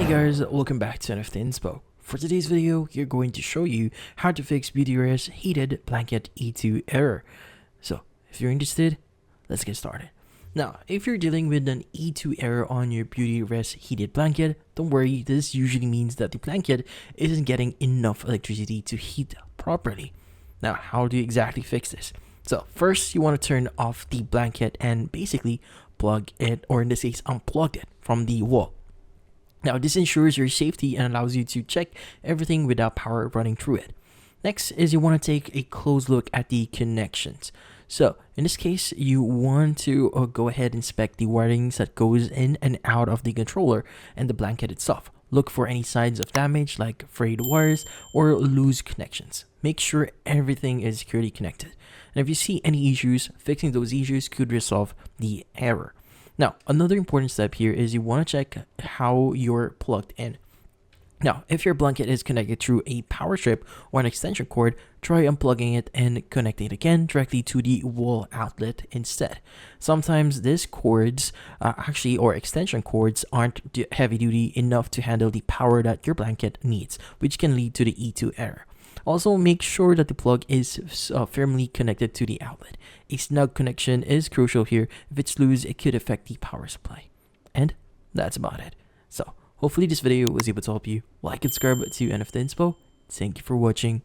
Hey guys, welcome back to NFT Inspo. For today's video, we're going to show you how to fix BeautyRest heated blanket E2 error. So, if you're interested, let's get started. Now, if you're dealing with an E2 error on your BeautyRest heated blanket, don't worry, this usually means that the blanket isn't getting enough electricity to heat properly. Now, how do you exactly fix this? So, first you want to turn off the blanket and basically plug it, or in this case, unplug it from the wall. Now, this ensures your safety and allows you to check everything without power running through it. Next is you want to take a close look at the connections. So, in this case, you want to go ahead and inspect the wirings that goes in and out of the controller and the blanket itself. Look for any signs of damage like frayed wires or loose connections. Make sure everything is securely connected. And if you see any issues, fixing those issues could resolve the error. Now, another important step here is you want to check how you're plugged in. Now, if your blanket is connected through a power strip or an extension cord, try unplugging it and connecting it again directly to the wall outlet instead. Sometimes these cords or extension cords aren't heavy duty enough to handle the power that your blanket needs, which can lead to the E2 error. Also, make sure that the plug is firmly connected to the outlet. A snug connection is crucial here. If it's loose, it could affect the power supply. And that's about it. So, hopefully this video was able to help you. Like and subscribe to NFT Inspo. Thank you for watching.